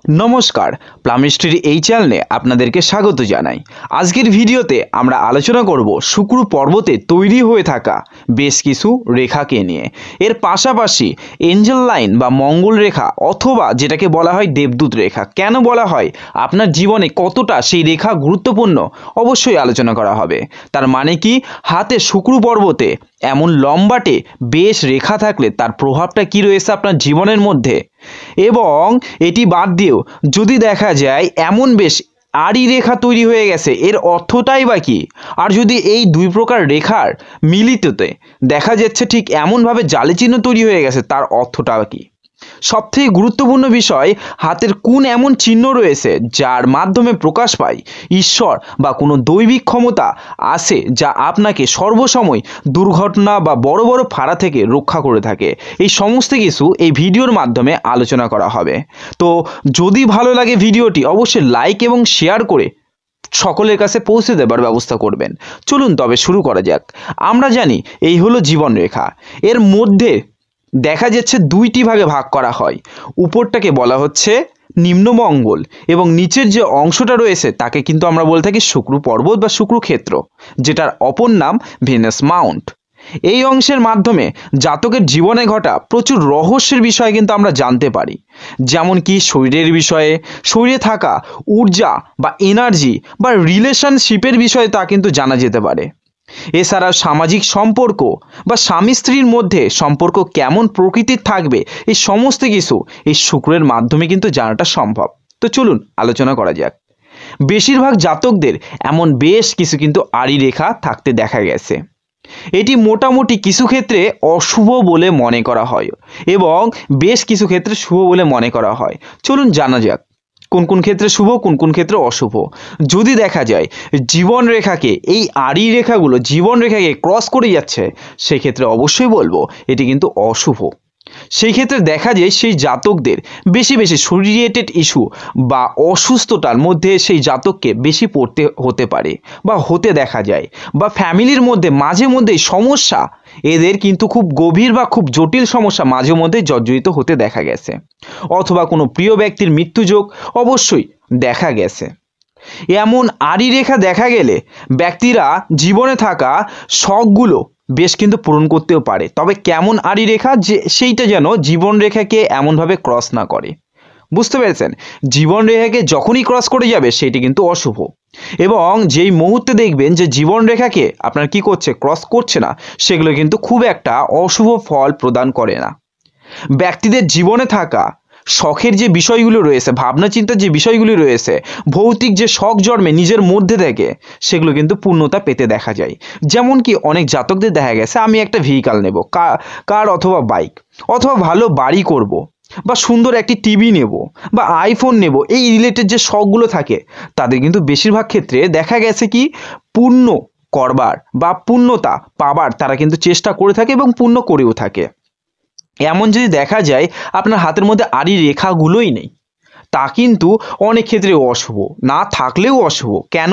নমস্কার, প্লামিস্ট্রির এই চ্যানেলে আপনাদেরকে স্বাগত জানাই। আজকের ভিডিওতে আমরা আলোচনা করব শুক্র পর্বতে তৈরি হয়ে থাকা বেশ কিছু রেখাকে নিয়ে। এর পাশাপাশি এঞ্জেল লাইন বা মঙ্গল রেখা অথবা যেটাকে বলা হয় দেবদূত রেখা কেন বলা হয়, আপনার জীবনে কতটা সেই রেখা গুরুত্বপূর্ণ অবশ্যই আলোচনা করা হবে। তার মানে কি, হাতে শুক্র পর্বতে এমন লম্বাটে বেশ রেখা থাকলে তার প্রভাবটা কি রয়েছে আপনার জীবনের মধ্যে, এবং এটি বাদ দিয়েও যদি দেখা যায় এমন বেশ আড়ি রেখা তৈরি হয়ে গেছে, এর অর্থটাই বা কি। আর যদি এই দুই প্রকার রেখার মিলিততে দেখা যাচ্ছে ঠিক এমনভাবে জালে চিহ্ন তৈরি হয়ে গেছে, তার অর্থটা কি। সবথেকে গুরুত্বপূর্ণ বিষয়, হাতের কোন এমন চিহ্ন রয়েছে যার মাধ্যমে প্রকাশ পায় ঈশ্বর বা কোনো দৈবিক ক্ষমতা আছে যা আপনাকে সর্বসময় দুর্ঘটনা বা বড় বড় ফাঁড়া থেকে রক্ষা করে থাকে। এই সমস্ত কিছু এই ভিডিওর মাধ্যমে আলোচনা করা হবে। তো যদি ভালো লাগে ভিডিওটি অবশ্যই লাইক এবং শেয়ার করে সকলের কাছে পৌঁছে দেবার ব্যবস্থা করবেন। চলুন তবে শুরু করা যাক। আমরা জানি এই হলো জীবন রেখা। এর মধ্যে দেখা যাচ্ছে দুইটি ভাগে ভাগ করা হয়। উপরটাকে বলা হচ্ছে নিম্নমঙ্গল এবং নিচের যে অংশটা রয়েছে তাকে কিন্তু আমরা বলে থাকি শুক্র পর্বত বা শুক্রক্ষেত্র, যেটার অপর নাম ভেনাস মাউন্ট। এই অংশের মাধ্যমে জাতকের জীবনে ঘটা প্রচুর রহস্যের বিষয়ে কিন্তু আমরা জানতে পারি, যেমন কি শরীরের বিষয়ে, শরীরে থাকা ঊর্জা বা এনার্জি বা রিলেশনশিপের বিষয়ে তা কিন্তু জানা যেতে পারে। এছাড়াও সামাজিক সম্পর্ক বা স্বামী স্ত্রীর মধ্যে সম্পর্ক কেমন প্রকৃতির থাকবে, এই সমস্ত কিছু এই শুক্রের মাধ্যমে কিন্তু জানাটা সম্ভব। তো চলুন আলোচনা করা যাক। বেশিরভাগ জাতকদের এমন বেশ কিছু কিন্তু আড়ি রেখা থাকতে দেখা গেছে। এটি মোটামুটি কিছু ক্ষেত্রে অশুভ বলে মনে করা হয় এবং বেশ কিছু ক্ষেত্রে শুভ বলে মনে করা হয়। চলুন জানা যাক কোন কোন ক্ষেত্রে শুভ, কোন কোন ক্ষেত্রে অশুভ। যদি দেখা যায় জীবন রেখাকে, এই আড়ি রেখাগুলো জীবন রেখাকে ক্রস করে যাচ্ছে, সেক্ষেত্রে অবশ্যই বলবো এটি কিন্তু অশুভ। সেই ক্ষেত্রে দেখা যায় সেই জাতকদের বেশি বেশি শরীর রিলেটেড ইস্যু বা অসুস্থতার মধ্যে সেই জাতককে বেশি পড়তে হতে পারে বা হতে দেখা যায়, বা ফ্যামিলির মধ্যে মাঝে মধ্যেই সমস্যা, এদের কিন্তু খুব গভীর বা খুব জটিল সমস্যা মাঝে মধ্যে জর্জরিত হতে দেখা গেছে, অথবা কোনো প্রিয় ব্যক্তির মৃত্যুযোগ অবশ্যই দেখা গেছে। এমন আড়ি রেখা দেখা গেলে ব্যক্তিরা জীবনে থাকা শখগুলো বেশ কিন্তু পূরণ করতেও পারে, তবে কেমন আড়ি রেখা, যে সেইটা যেন জীবন রেখাকে এমনভাবে ক্রস না করে। বুঝতে পেরেছেন? জীবন রেখাকে যখনই ক্রস করে যাবে সেটি কিন্তু অশুভ, এবং যেই মুহূর্তে দেখবেন যে জীবন রেখাকে আপনার কি করছে, ক্রস করছে না, সেগুলো কিন্তু খুব একটা অশুভ ফল প্রদান করে না। ব্যক্তিদের জীবনে থাকা শখের যে বিষয়গুলো রয়েছে, ভাবনা চিন্তার যে বিষয়গুলি রয়েছে, ভৌতিক যে শখ জন্মে নিজের মধ্যে থেকে, সেগুলো কিন্তু পূর্ণতা পেতে দেখা যায়। যেমন কি অনেক জাতকদের দেখা গেছে, আমি একটা ভেহিক্যাল নেব, কার অথবা বাইক, অথবা ভালো বাড়ি করব, বা সুন্দর একটি টিভি নেব, বা আইফোন নেব, এই রিলেটেড যে শখগুলো থাকে, তাদের কিন্তু বেশিরভাগ ক্ষেত্রে দেখা গেছে কি পূর্ণ করবার বা পূর্ণতা পাবার তারা কিন্তু চেষ্টা করে থাকে এবং পূর্ণ করেও থাকে। এমন যদি দেখা যায় আপনার হাতের মধ্যে আড়ি রেখাগুলোই নেই, তা কিন্তু অনেক ক্ষেত্রে অশুভ, না থাকলেও অশুভ। কেন?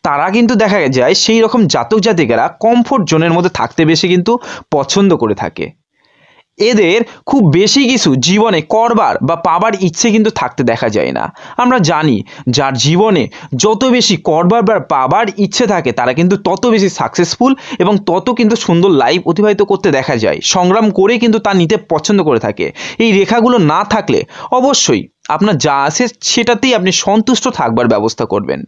তারা কিন্তু দেখা যায় সেই রকম জাতক জাতিকারা কমফোর্ট জোনের মধ্যে থাকতে বেশি কিন্তু পছন্দ করে থাকে। এদের খুব বেশি কিছু জীবনে করবার বা পাবার ইচ্ছে কিন্তু থাকতে দেখা যায় না। আমরা জানি যার জীবনে যত বেশি করবার বা পাবার ইচ্ছে থাকে তারা কিন্তু তত বেশি সাকসেসফুল এবং তত কিন্তু সুন্দর লাইফ অতিবাহিত করতে দেখা যায়, সংগ্রাম করে কিন্তু তা নিতে পছন্দ করে থাকে। এই রেখাগুলো না থাকলে অবশ্যই আপনার যা আছে সেটাতেই আপনি সন্তুষ্ট থাকবার ব্যবস্থা করবেন।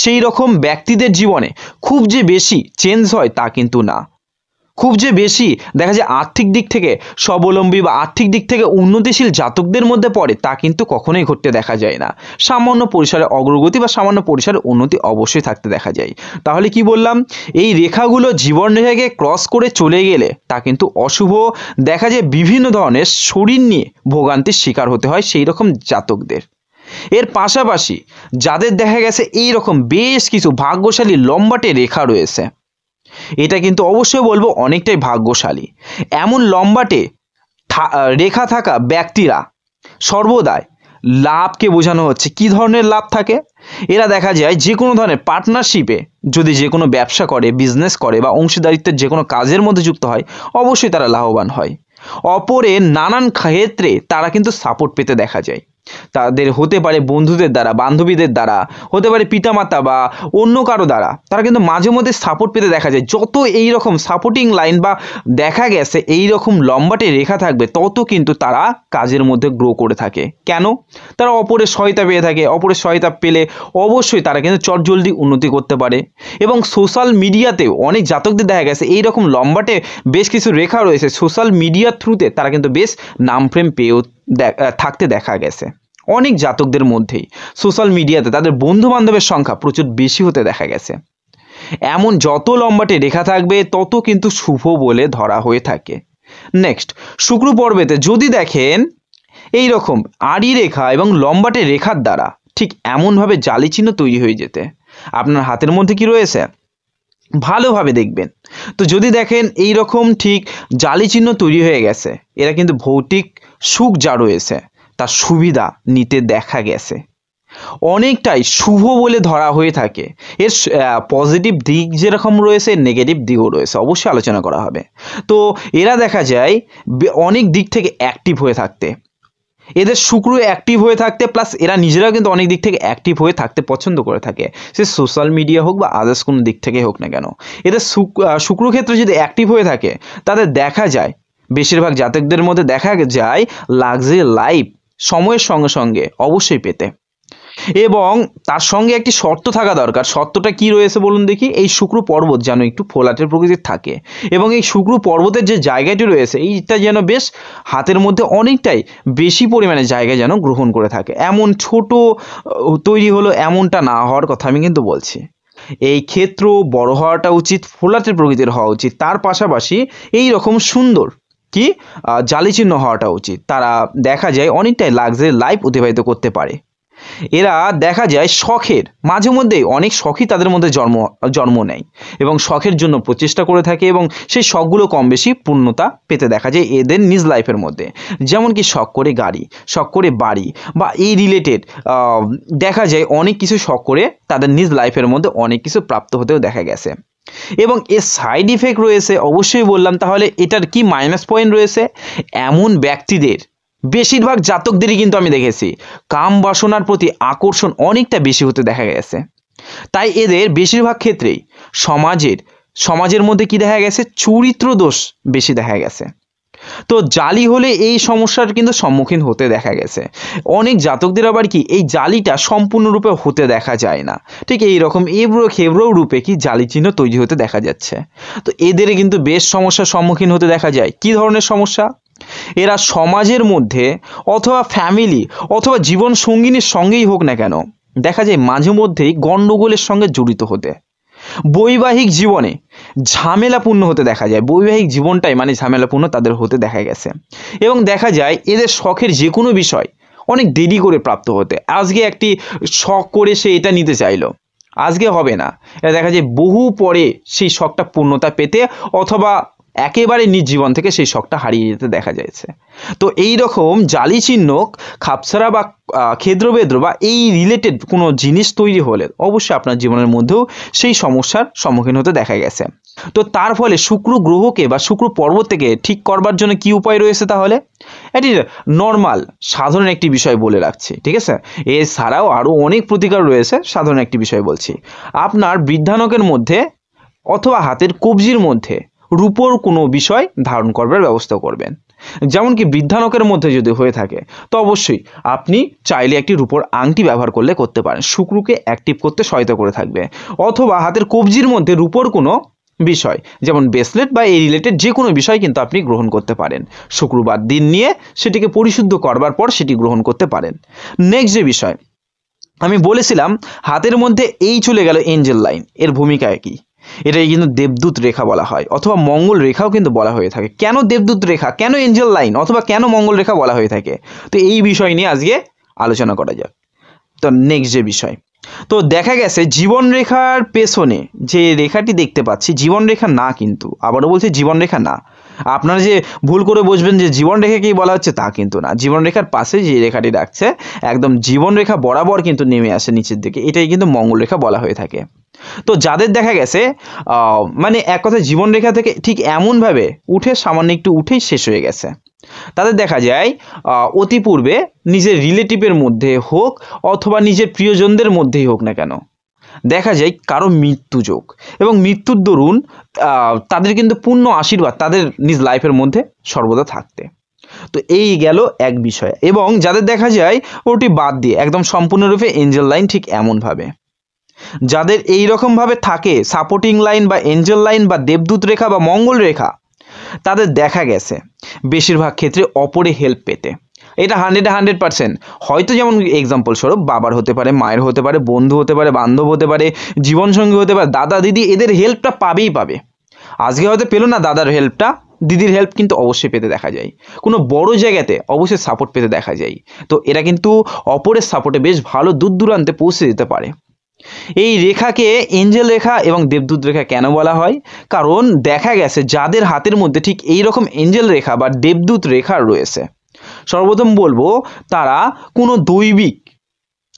সেই রকম ব্যক্তিদের জীবনে খুব যে বেশি চেঞ্জ হয় তা কিন্তু না। খুব যে বেশি দেখা যায় আর্থিক দিক থেকে স্বাবলম্বী বা আর্থিক দিক থেকে উন্নতিশীল জাতকদের মধ্যে পড়ে, তা কিন্তু কখনোই ঘটতে দেখা যায় না। সামান্য পরিসরে অগ্রগতি বা সামান্য পরিসরে উন্নতি অবশ্যই থাকতে দেখা যায়। তাহলে কি বললাম, এই রেখাগুলো জীবন রেখাকে ক্রস করে চলে গেলে তা কিন্তু অশুভ। দেখা যায় বিভিন্ন ধরনের শরীর নিয়ে ভোগান্তির শিকার হতে হয় সেই রকম জাতকদের। এর পাশাপাশি যাদের দেখা গেছে এই রকম বেশ কিছু ভাগ্যশালী লম্বাটে রেখা রয়েছে, এটা কিন্তু অবশ্যই বলবো অনেকটাই ভাগ্যশালী। এমন লম্বাটে রেখা থাকা ব্যক্তিরা সর্বদাই লাভকে বোঝানো হচ্ছে। কি ধরনের লাভ থাকে? এরা দেখা যায় যে কোনো ধরনের পার্টনারশিপে যদি যে কোনো ব্যবসা করে, বিজনেস করে বা অংশীদারিত্বের যে কোনো কাজের মধ্যে যুক্ত হয়, অবশ্যই তারা লাভবান হয়। অপরের নানান ক্ষেত্রে তারা কিন্তু সাপোর্ট পেতে দেখা যায়। তাদের হতে পারে বন্ধুদের দ্বারা, বান্ধবীদের দ্বারা, হতে পারে পিতামাতা বা অন্য কারো দ্বারা, তারা কিন্তু মাঝে মধ্যে সাপোর্ট পেতে দেখা যায়। যত এই রকম সাপোর্টিং লাইন বা দেখা গেছে এই রকম লম্বাটে রেখা থাকবে, তত কিন্তু তারা কাজের মধ্যে গ্রো করে থাকে। কেন? তারা অপরের সহায়তা পেয়ে থাকে। অপরের সহায়তা পেলে অবশ্যই তারা কিন্তু চটজলদি উন্নতি করতে পারে। এবং সোশ্যাল মিডিয়াতেও অনেক জাতকদের দেখা গেছে এই রকম লম্বাটে বেশ কিছু রেখা রয়েছে, সোশ্যাল মিডিয়ার থ্রুতে তারা কিন্তু বেশ নাম ফ্রেম পেয়েও থাকতে দেখা গেছে। অনেক জাতকদের মধ্যেই সোশ্যাল মিডিয়াতে তাদের বন্ধু বান্ধবের সংখ্যা প্রচুর বেশি হতে দেখা গেছে। এমন যত লম্বাটে রেখা থাকবে তত কিন্তু শুভ বলে ধরা হয়ে থাকে। নেক্সট, শুক্র পর্বেতে যদি দেখেন এই রকম আড়ি রেখা এবং লম্বাটে রেখার দ্বারা ঠিক এমনভাবে জালি চিহ্ন তৈরি হয়ে যেতে, আপনার হাতের মধ্যে কি রয়েছে ভালোভাবে দেখবেন। তো যদি দেখেন এই রকম ঠিক জালি চিহ্ন তৈরি হয়ে গেছে, এরা কিন্তু ভৌতিক সুখ যা রয়েছে তার সুবিধা নিতে দেখা গেছে। অনেকটাই শুভ বলে ধরা হয়ে থাকে। এর পজিটিভ দিক যেরকম রয়েছে, নেগেটিভ দিকও রয়েছে, অবশ্যই আলোচনা করা হবে। তো এরা দেখা যায় অনেক দিক থেকে অ্যাক্টিভ হয়ে থাকতে, এদের শুক্র অ্যাক্টিভ হয়ে থাকতে, প্লাস এরা নিজেরাও কিন্তু অনেক দিক থেকে অ্যাক্টিভ হয়ে থাকতে পছন্দ করে থাকে, সে সোশ্যাল মিডিয়া হোক বা আদার্স কোনো দিক থেকে হোক না কেন। এদের শুক্র ক্ষেত্রে যদি অ্যাক্টিভ হয়ে থাকে, তাদের দেখা যায় বেশিরভাগ জাতকদের মধ্যে দেখা যায় লাক্সারি লাইফ সময়ের সঙ্গে সঙ্গে অবশ্যই পেতে। এবং তার সঙ্গে একটি শর্ত থাকা দরকার। শর্তটা কি রয়েছে বলুন দেখি? এই শুক্র পর্বত যেন একটু ফোলাটের প্রকৃতির থাকে, এবং এই শুক্র পর্বতের যে জায়গাটি রয়েছে এইটা যেন বেশ হাতের মধ্যে অনেকটাই বেশি পরিমাণে জায়গা যেন গ্রহণ করে থাকে। এমন ছোট তৈরি হলো এমনটা না হওয়ার কথা আমি কিন্তু বলছি। এই ক্ষেত্র বড় হওয়াটা উচিত, ফোলাটের প্রকৃতির হওয়া উচিত। তার পাশাপাশি এই রকম সুন্দর কি জালি চিহ্ন হওয়াটা উচিত। তারা দেখা যায় অনেকটাই লাক্সারি লাইফ অতিবাহিত করতে পারে। এরা দেখা যায় শখের মাঝে মধ্যেই অনেক শখই তাদের মধ্যে জন্ম নেয় এবং শখের জন্য প্রচেষ্টা করে থাকে, এবং সেই শখগুলো কম বেশি পূর্ণতা পেতে দেখা যায় এদের নিজ লাইফের মধ্যে। যেমন কি শখ করে গাড়ি, শখ করে বাড়ি বা এই রিলেটেড দেখা যায় অনেক কিছু শখ করে তাদের নিজ লাইফের মধ্যে অনেক কিছু প্রাপ্ত হতেও দেখা গেছে। এবং এর সাইড ইফেক্ট রয়েছে অবশ্যই বললাম। তাহলে এটার কি মাইনাস পয়েন্ট রয়েছে? এমন ব্যক্তিদের বেশিরভাগ জাতকদেরই কিন্তু আমি দেখেছি কাম বাসনার প্রতি আকর্ষণ অনেকটা বেশি হতে দেখা গেছে। তাই এদের বেশিরভাগ ক্ষেত্রেই সমাজের মধ্যে কি দেখা গেছে? চরিত্র দোষ বেশি দেখা গেছে। তো জালি হলে এই সমস্যার কিন্তু সম্মুখীন হতে দেখা গেছে। অনেক জাতকদের আবার কি এই জালিটা সম্পূর্ণরূপে হতে দেখা যায় না, ঠিক এই রকম এবড়ো খেবড়ো রূপে কি জালি চিহ্ন তৈরি হতে দেখা যাচ্ছে। তো এদের কিন্তু বেশ সমস্যার সম্মুখীন হতে দেখা যায়। কি ধরনের সমস্যা? এরা সমাজের মধ্যে অথবা ফ্যামিলি অথবা জীবন সঙ্গিনীর সঙ্গেই হোক না কেন দেখা যায় মাঝে মধ্যেই গণ্ডগোলের সঙ্গে জড়িত হতে, বৈবাহিক জীবনে ঝামেলাপূর্ণ হতে দেখা যায়। বৈবাহিক জীবনটাই মানে ঝামেলাপূর্ণ তাদের হতে দেখা গেছে। এবং দেখা যায় এদের শখের যে কোনো বিষয় অনেক দেরি করে প্রাপ্ত হতে। আজকে একটি শখ করে সে এটা নিতে চাইলো, আজকে হবে না, এটা দেখা যায় বহু পরে সেই শখটা পূর্ণতা পেতে অথবা একেবারে নিজ জীবন থেকে সেই শখটা হারিয়ে যেতে দেখা যাচ্ছে। তো এই রকম জালি চিহ্ন খাপছাড়া বা ক্ষেদ্রবেদ্র বা এই রিলেটেড কোনো জিনিস তৈরি হলে অবশ্যই আপনার জীবনের মধ্যেও সেই সমস্যার সম্মুখীন হতে দেখা গেছে। তো তার ফলে শুক্র গ্রহকে বা শুক্র পর্বত থেকে ঠিক করবার জন্য কি উপায় রয়েছে? তাহলে এটি নর্মাল সাধারণ একটি বিষয় বলে রাখছি, ঠিক আছে? এছাড়াও আরও অনেক প্রতিকার রয়েছে, সাধারণ একটি বিষয় বলছি। আপনার বৃদ্ধানকের মধ্যে অথবা হাতের কবজির মধ্যে রূপোর কোনো বিষয় ধারণ করবার ব্যবস্থা করবেন। যেমন কি বৃদ্ধানকের মধ্যে যদি হয়ে থাকে তো অবশ্যই আপনি চাইলে একটি রূপোর আংটি ব্যবহার করতে পারেন, শুক্রকে অ্যাক্টিভ করতে সহায়তা করে থাকবে। অথবা হাতের কবজির মধ্যে রূপোর কোনো বিষয় যেমন ব্রেসলেট বা এই রিলেটেড যে কোনো বিষয় কিন্তু আপনি গ্রহণ করতে পারেন। শুক্রবার দিন নিয়ে সেটিকে পরিশুদ্ধ করবার পর সেটি গ্রহণ করতে পারেন। নেক্সট যে বিষয় আমি বলেছিলাম, হাতের মধ্যে এই চলে গেল এঞ্জেল লাইন, এর ভূমিকা কি? এটাই কিন্তু দেবদূত রেখা বলা হয় অথবা মঙ্গল রেখাও কিন্তু বলা হয়ে থাকে। কেন দেবদূত রেখা, কেন এঞ্জেল লাইন অথবা কেন মঙ্গল রেখা বলা হয়ে থাকে? তো এই বিষয় নিয়ে আজকে আলোচনা করা যাক। তো নেক্সট যে বিষয়, তো দেখা গেছে জীবন রেখার পেছনে যে রেখাটি দেখতে পাচ্ছি জীবন রেখা না, কিন্তু আবারও বলছি জীবন রেখা না। আপনারা যে ভুল করে বুঝবেন যে জীবন রেখাকেই বলা হচ্ছে তা কিন্তু না। জীবন রেখার পাশে যে রেখাটি রাখছে একদম জীবন রেখা বরাবর কিন্তু নেমে আসে নিচের দিকে, এটাই কিন্তু মঙ্গল রেখা বলা হয়ে থাকে। তো যাদের দেখা গেছে মানে এক কথায় জীবনরেখা থেকে ঠিক এমনভাবে উঠে সামান্য একটু উঠেই শেষ হয়ে গেছে, তাদের দেখা যায় অতি পূর্বে নিজের রিলেটিভের মধ্যে হোক অথবা নিজের প্রিয়জনদের মধ্যেই হোক না কেন দেখা যায় কারো মৃত্যুযোগ, এবং মৃত্যুর দরুন তাদের কিন্তু পূর্ণ আশীর্বাদ তাদের নিজ লাইফের মধ্যে সর্বদা থাকতে। তো এই গেল এক বিষয়। এবং যাদের দেখা যায় ওটি বাদ দিয়ে একদম সম্পূর্ণরূপে এঞ্জেল লাইন, ঠিক এমনভাবে যাদের এই রকমভাবে থাকে সাপোর্টিং লাইন বা এঞ্জেল লাইন বা দেবদূত রেখা বা মঙ্গল রেখা, তাদের দেখা গেছে বেশিরভাগ ক্ষেত্রে অপরে হেল্প পেতে। এটা 100% হয়তো যেমন এক্সাম্পল স্বরূপ বাবার হতে পারে, মায়ের হতে পারে, বন্ধু হতে পারে, বান্ধব হতে পারে, জীবনসঙ্গী হতে পারে, দাদা দিদি, এদের হেল্পটা পাবেই পাবে। আজকে হয়তো পেলো না দাদার হেল্পটা, দিদির হেল্প কিন্তু অবশ্যই পেতে দেখা যায়। কোনো বড় জায়গাতে অবশ্যই সাপোর্ট পেতে দেখা যায়। তো এরা কিন্তু অপরের সাপোর্টে বেশ ভালো দূর দূরান্তে পৌঁছে দিতে পারে। এই রেখাকে এঞ্জেল রেখা এবং দেবদূত রেখা কেন বলা হয়? কারণ দেখা গেছে যাদের হাতের মধ্যে ঠিক এই রকম এঞ্জেল রেখা বা দেবদূত রেখা রয়েছে, সর্বপ্রথম বলবো তারা কোনো দৈবিক,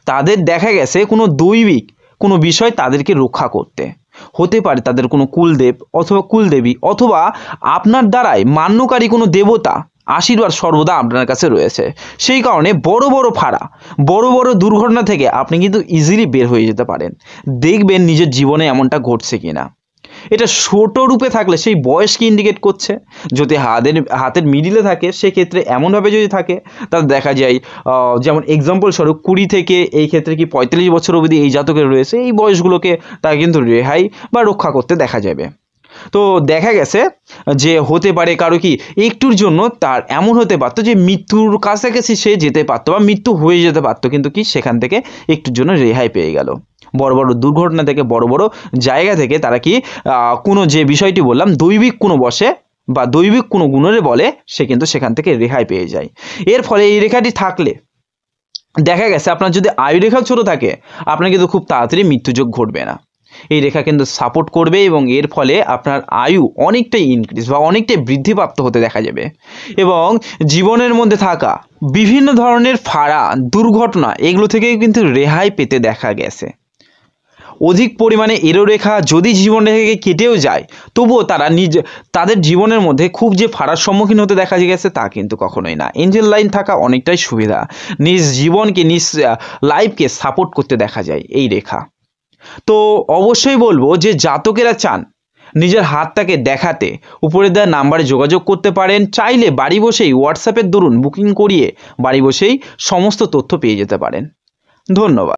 তাদের দেখা গেছে কোনো দৈবিক কোনো বিষয় তাদেরকে রক্ষা করতে হতে পারে, তাদের কোনো কুলদেব অথবা কুলদেবী অথবা আপনার দ্বারাই মান্যকারী কোনো দেবতা আশীর্বাদ সর্বদা আপনার কাছে রয়েছে। সেই কারণে বড় বড় ফাড়া, বড় বড় দুর্ঘটনা থেকে আপনি কিন্তু ইজিলি বের হয়ে যেতে পারেন। দেখবেন নিজের জীবনে এমনটা ঘটছে কিনা। এটা ছোট রূপে থাকলে সেই বয়সকে ইন্ডিকেট করছে, যদি হাতের মিডিলে থাকে সেক্ষেত্রে এমনভাবে যদি থাকে তাহলে দেখা যায় যেমন এক্সাম্পল স্বরূপ 20 থেকে এই ক্ষেত্রে কি 45 বছর অবধি এই জাতকের রয়েছে, এই বয়সগুলোকে তাকে কিন্তু রেহাই বা রক্ষা করতে দেখা যাবে। তো দেখা গেছে যে হতে পারে কারো কি একটুর জন্য তার এমন হতে পারতো যে মৃত্যুর কাছাকাছি সে যেতে পারতো বা মৃত্যু হয়ে যেতে পারতো, কিন্তু কি সেখান থেকে একটুর জন্য রেহাই পেয়ে গেল। বড় বড় দুর্ঘটনা থেকে, বড় বড় জায়গা থেকে তারা কি কোনো যে বিষয়টি বললাম দৈবিক কোনো বসে বা দৈবিক কোনো গুণের বলে সে কিন্তু সেখান থেকে রেহাই পেয়ে যায়। এর ফলে এই রেখাটি থাকলে দেখা গেছে আপনার যদি আয়ু রেখা ছোট থাকে আপনার কিন্তু খুব তাড়াতাড়ি মৃত্যুযোগ ঘটবে না। এই রেখা কিন্তু সাপোর্ট করবে এবং এর ফলে আপনার আয়ু অনেকটাই ইনক্রিজ বা অনেকটাই বৃদ্ধিপ্রাপ্ত হতে দেখা যাবে। এবং জীবনের মধ্যে থাকা বিভিন্ন ধরনের ফাড়া, দুর্ঘটনা, এগুলো থেকে কিন্তু রেহাই পেতে দেখা গেছে। অধিক পরিমাণে এরো রেখা যদি জীবন রেখাকে কেটেও যায় তবুও তারা তাদের জীবনের মধ্যে খুব যে ফাড়ার সম্মুখীন হতে দেখা গেছে তা কিন্তু কখনোই না। এঞ্জেল লাইন থাকা অনেকটাই সুবিধা, নিজ জীবনকে নিজ লাইফকে সাপোর্ট করতে দেখা যায় এই রেখা। তো অবশ্যই বলবো যে জাতকেরা চান নিজের হাতটাকে দেখাতে উপরে দেওয়া নাম্বারে যোগাযোগ করতে পারেন, চাইলে বাড়ি বসেই হোয়াটসঅ্যাপের দরুন বুকিং করিয়ে বাড়ি বসেই সমস্ত তথ্য পেয়ে যেতে পারেন। ধন্যবাদ।